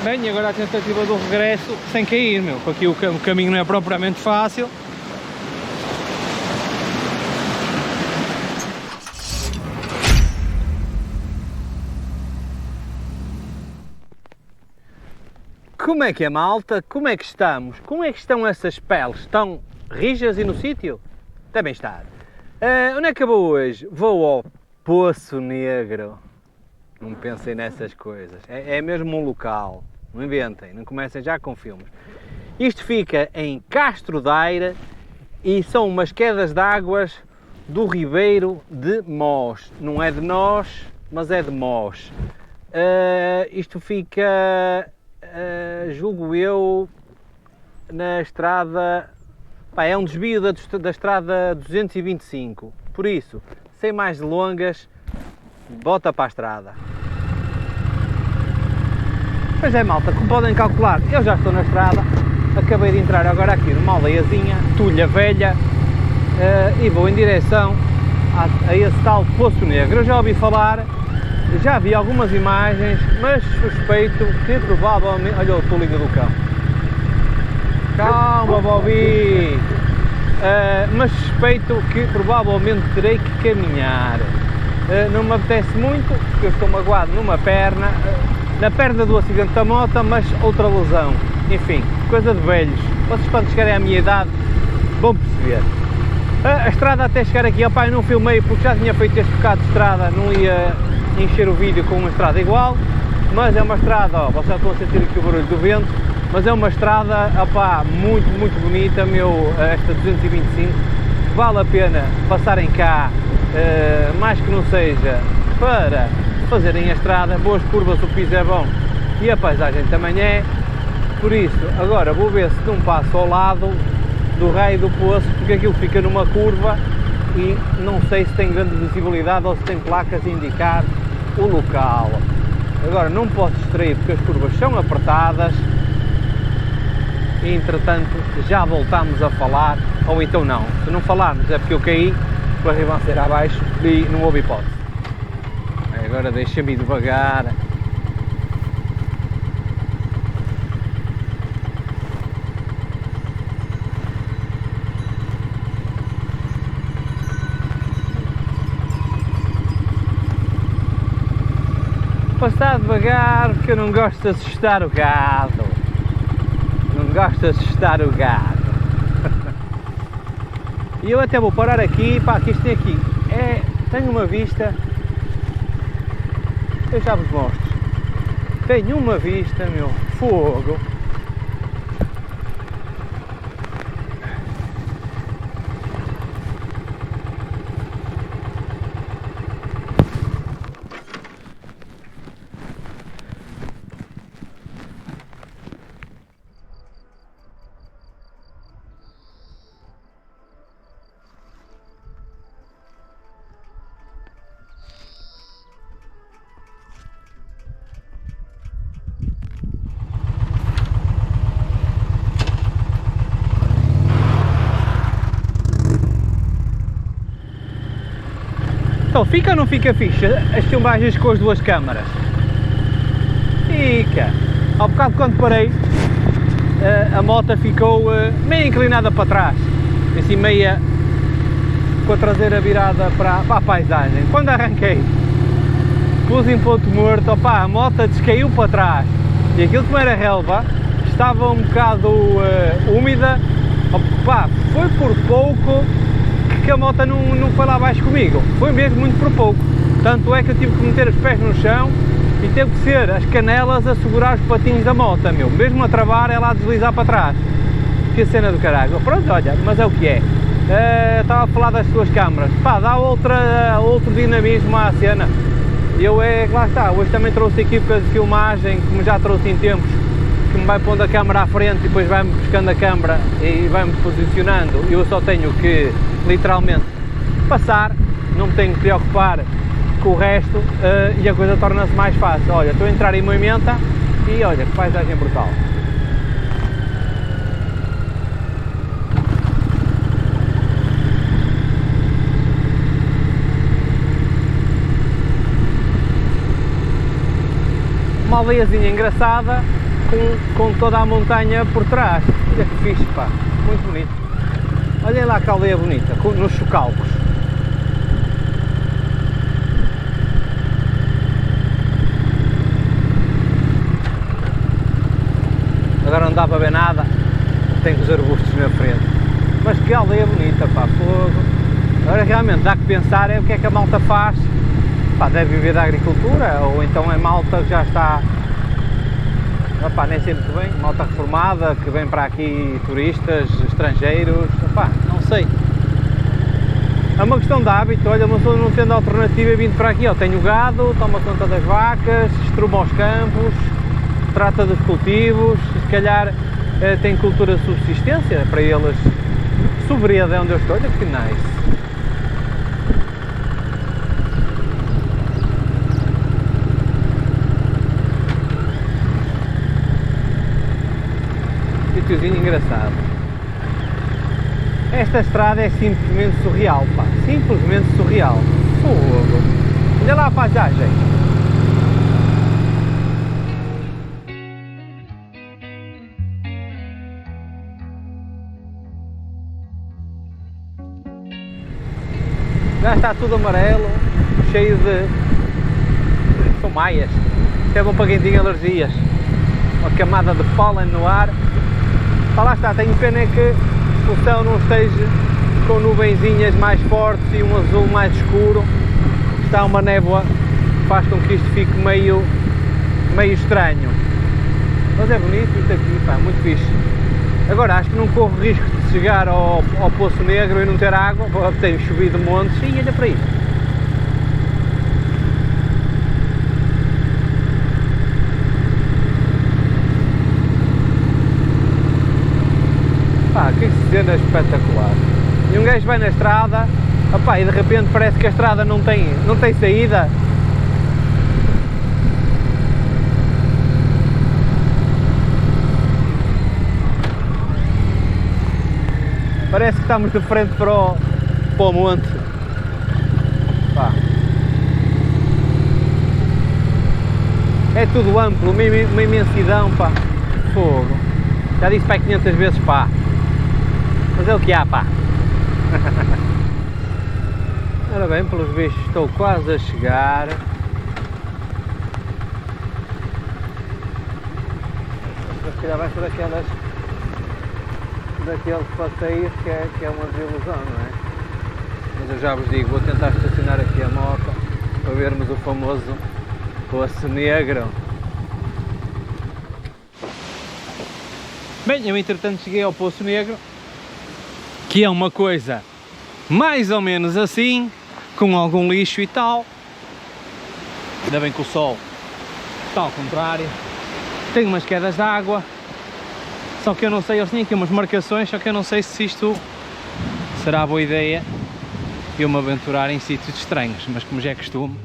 Bem, e agora a tentativa do regresso sem cair, meu, porque aqui o caminho não é propriamente fácil. Como é que é, malta? Como é que estamos? Como é que estão essas peles? Estão rijas e no sítio? Devem estar. Onde é que eu vou hoje? Vou ao Poço Negro. Não pensem nessas coisas. É mesmo um local. Não inventem, não comecem já com filmes. Isto fica em Castro Daire e são umas quedas de águas do Ribeiro de Mós. Não é de nós, mas é de Mós. Isto fica, julgo eu, na estrada... Pá, é um desvio da estrada 225. Por isso, sem mais delongas, bota para a estrada. Pois é, malta, como podem calcular, eu já estou na estrada, acabei de entrar agora aqui numa aldeiazinha, Tulha Velha, e vou em direção a esse tal Poço Negro. Eu já ouvi falar, já vi algumas imagens, mas suspeito que provavelmente... Olha o tolinho do cão. Calma, Bobby! Mas suspeito que provavelmente terei que caminhar. Não me apetece muito, porque eu estou magoado numa perna, na perna do acidente da moto, mas outra lesão. Enfim, coisa de velhos. Vocês, quando chegarem à minha idade, vão perceber. A estrada até chegar aqui, opá, eu não filmei porque já tinha feito este bocado de estrada, não ia encher o vídeo com uma estrada igual, mas é uma estrada, ó, vocês já estão a sentir aqui o barulho do vento, mas é uma estrada, opá, muito, muito bonita, meu, esta 225, vale a pena passarem cá, mais que não seja, para fazerem a estrada, boas curvas, o piso é bom e a paisagem também é, por isso, agora vou ver se não passo ao lado do raio do poço, porque aquilo fica numa curva e não sei se tem grande visibilidade ou se tem placas a indicar o local. Agora não posso distrair porque as curvas são apertadas e entretanto já voltamos a falar, ou então não, se não falarmos é porque eu caí, para ribanceiro abaixo e não houve hipótese. Agora deixa-me ir devagar. Passar devagar porque eu não gosto de assustar o gado. Não gosto de assustar o gado. E eu até vou parar aqui, pá, que isto tem aqui. Tenho uma vista. Eu já vos mostro. Tenho uma vista, meu, fogo. Então, fica ou não fica fixe as filmagens com as duas câmaras? Fica! Ao bocado quando parei, a moto ficou meio inclinada para trás, assim meia com a traseira virada para a paisagem. Quando arranquei, pus em ponto morto, opá, a moto descaiu para trás e aquilo como era relva, estava um bocado úmida, opá, foi por pouco que a moto não foi lá abaixo comigo, foi mesmo muito por pouco, tanto é que eu tive que meter os pés no chão e teve que ser as canelas a segurar os patins da moto, meu, mesmo a travar ela a deslizar para trás, que cena do caralho. Pronto, olha, mas é o que é. Estava a falar das suas câmaras, pá, dá outro dinamismo à cena. Lá está, hoje também trouxe equipas de filmagem, como já trouxe em tempos, que me vai pondo a câmara à frente e depois vai-me buscando a câmara e vai-me posicionando. Eu só tenho que, literalmente, passar, não me tenho que preocupar com o resto e a coisa torna-se mais fácil. Olha, estou a entrar em Moimenta e olha, que paisagem brutal. Uma aldeiazinha engraçada, com toda a montanha por trás. Olha que fixe, pá, muito bonito. Olhem lá que aldeia bonita, nos Chocalcos. Agora não dá para ver nada, tem os arbustos na frente. Mas que aldeia bonita, pá, fogo. Agora realmente dá que pensar o que é que a malta faz. Pá, deve viver da agricultura, ou então é malta que já está, opá, nem sei muito bem, malta reformada, que vem para aqui turistas, estrangeiros, opá, não sei. É uma questão de hábito. Olha, uma pessoa não tendo alternativa vindo para aqui, ó, tem o gado, toma conta das vacas, estruma os campos, trata dos cultivos, se calhar tem cultura de subsistência para eles. Sobreda é onde eu estou, olha que nice. Sítiozinho engraçado. Esta estrada é simplesmente surreal, pá, simplesmente surreal. Fogo. Olha lá a paisagem. Já está tudo amarelo, cheio de... são maias. Isto é bom para quem tem alergias. Uma camada de pólen no ar. Ah, lá está, tenho pena que o céu não esteja com nuvenzinhas mais fortes e um azul mais escuro. Está uma névoa, faz com que isto fique meio estranho. Mas é bonito isto aqui, pá, muito fixe. Agora acho que não corro risco de chegar ao Poço Negro e não ter água, tem chovido montes e olha para isto. Pá, que cena espetacular. E um gajo vai na estrada, opá, e de repente parece que a estrada não tem saída. Parece que estamos de frente para o monte. Pá. É tudo amplo, uma imensidão, pá. Fogo. Já disse pá 500 vezes pá. Mas é o que há, pá. Ora bem, pelos bichos estou quase a chegar. Se calhar vai ser daqueles passeios que é uma desilusão, não é? Mas eu já vos digo, vou tentar estacionar aqui a moto para vermos o famoso Poço Negro. Bem, eu entretanto cheguei ao Poço Negro, que é uma coisa mais ou menos assim, com algum lixo e tal. Ainda bem que o sol está ao contrário. Tem umas quedas de água. Só que eu não sei, eles têm aqui umas marcações, só que eu não sei se isto será boa ideia eu me aventurar em sítios estranhos, mas como já é costume.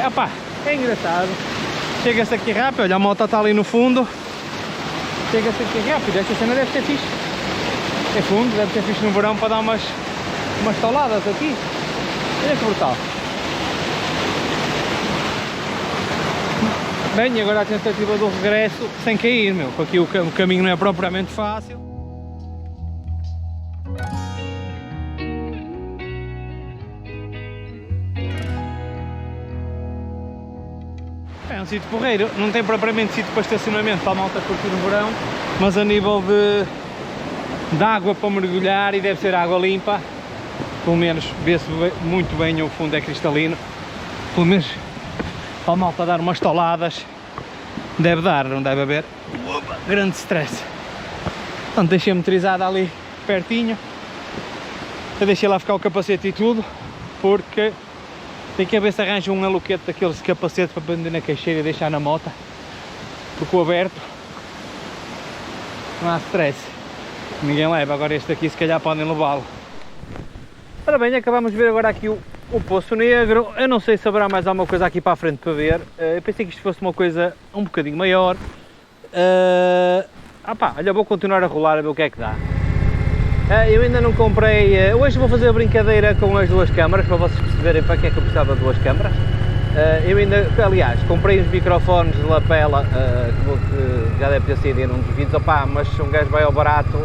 Opá, é engraçado. Chega-se aqui rápido, olha, a moto está ali no fundo. Chega-se aqui rápido, esta cena deve ser fixe. É fundo, deve ser fixe no verão para dar umas toladas aqui. Olha que brutal. Bem, e agora a tentativa do regresso sem cair, meu, porque aqui o caminho não é propriamente fácil. É um sítio porreiro, não tem propriamente sítio para estacionamento para a malta curtir no verão, mas a nível de água para mergulhar, e deve ser água limpa, pelo menos vê-se muito bem, o fundo é cristalino, pelo menos para a malta dar umas toladas deve dar, não deve haver grande stress. Portanto, deixei motorizada ali pertinho, eu deixei lá ficar o capacete e tudo, porque tem que ver se arranja um aloquete daqueles capacetes para prender na caixeira e deixar na moto, porque o aberto não há stress, ninguém leva. Agora este aqui se calhar podem levá-lo. Ora bem, acabamos de ver agora aqui o Poço Negro. Eu não sei se haverá mais alguma coisa aqui para a frente para ver. Eu pensei que isto fosse uma coisa um bocadinho maior. Olha, vou continuar a rolar a ver o que é que dá. Eu ainda não comprei. Hoje vou fazer a brincadeira com as duas câmaras para vocês perceberem para que é que eu precisava de duas câmaras. Eu ainda, aliás, comprei os microfones de lapela que já deve ter sido em um dos vídeos. Mas se um gajo vai ao barato,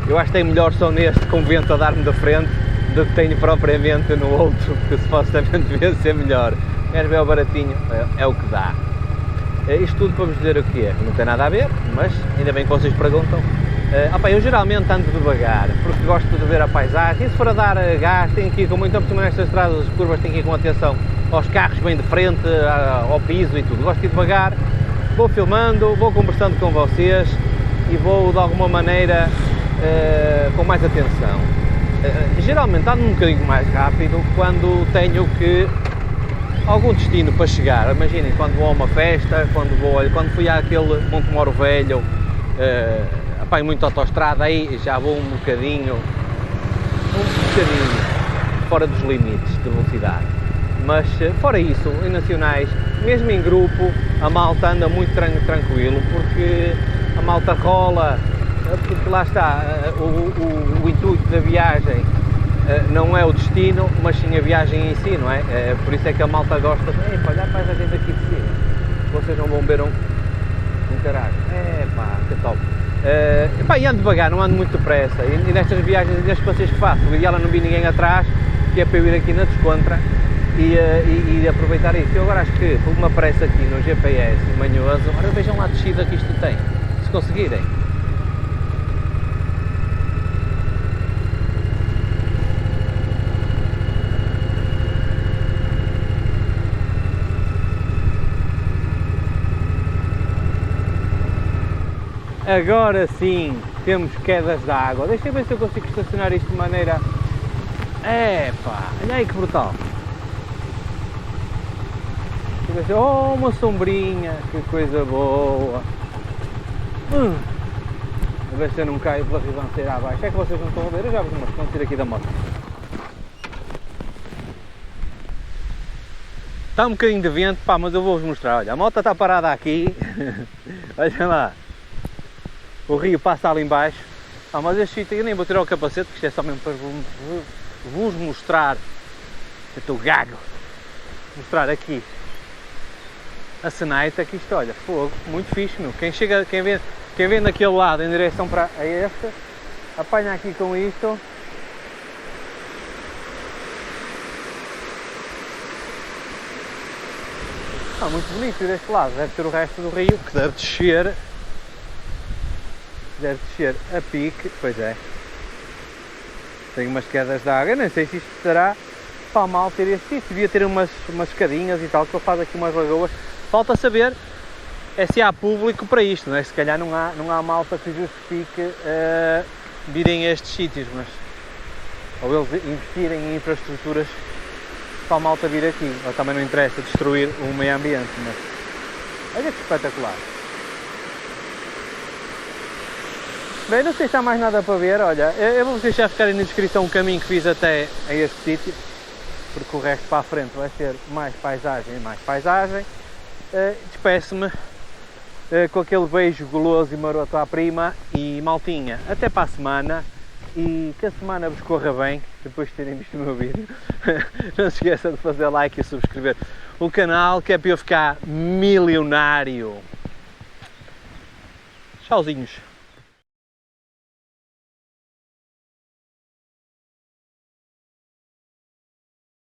eu acho que tem melhor som neste com vento a dar-me da frente do que tenho propriamente no outro, que supostamente devia ser melhor. Mas bem ao baratinho, é o que dá. Isto tudo para vos dizer o que é, não tem nada a ver, mas ainda bem que vocês perguntam. Eu geralmente ando devagar, porque gosto de ver a paisagem, e se for a dar gás, tenho que ir com muito, por cima nestas estradas curvas, tenho que ir com atenção aos carros bem de frente, ao piso e tudo. Gosto de ir devagar, vou filmando, vou conversando com vocês e vou de alguma maneira com mais atenção. Geralmente ando um bocadinho mais rápido quando tenho que algum destino para chegar. Imaginem, quando vou a uma festa, quando fui àquele Monte Moro Velho, apanho muito autoestrada, aí já vou um bocadinho fora dos limites de velocidade. Mas fora isso, em nacionais, mesmo em grupo, a malta anda muito tranquilo, porque a malta rola. Porque lá está, o intuito da viagem não é o destino, mas sim a viagem em si, não é? Por isso é que a malta gosta de olhar para a gente aqui de cima. Vocês não vão ver um caralho. Que top. E ando devagar, não ando muito depressa. E nestas viagens e nestes passeios que faço, o ideal é não vir ninguém atrás, que é para eu ir aqui na descontra e aproveitar isso. Eu agora acho que, por uma pressa aqui no GPS manhoso, agora vejam lá a descida que isto tem, se conseguirem. Agora sim, temos quedas de água. Deixa eu ver se eu consigo estacionar isto de maneira... olha aí que brutal. Oh, uma sombrinha, que coisa boa. A ver se eu não caio pela ribanceira abaixo. É que vocês não estão a ver, eu já vos mostro, vamos sair aqui da moto. Está um bocadinho de vento, mas eu vou-vos mostrar. Olha, a moto está parada aqui. Olha lá. O rio passa ali em baixo. Mas este sítio eu nem vou tirar o capacete, porque isto é só mesmo para vos mostrar. Eu estou gago. Mostrar aqui a cenaita, que isto, olha, fogo, muito fixe, meu. Quem vem daquele lado em direção para este, apanha aqui com isto. Muito bonito. E deste lado deve ter o resto do rio, que deve descer a pique. Pois é, tem umas quedas de água. Eu nem sei se isto estará para mal ter este sítio, devia ter umas escadinhas e tal, que eu faço aqui umas lagoas. Falta saber se há público para isto, não é? Se calhar não há malta que justifique virem a estes sítios, mas ou eles investirem em infraestruturas para a malta vir aqui, ou também não interessa destruir o meio ambiente, mas olha que espetacular. Bem, não sei se há mais nada para ver. Olha, eu vou deixar ficar aí na descrição o caminho que fiz até a este sítio, porque o resto para a frente vai ser mais paisagem e mais paisagem. Despeço-me com aquele beijo goloso e maroto à prima e maltinha, até para a semana, e que a semana vos corra bem, depois de terem visto o meu vídeo. Não se esqueçam de fazer like e subscrever o canal, que é para eu ficar milionário. Tchauzinhos.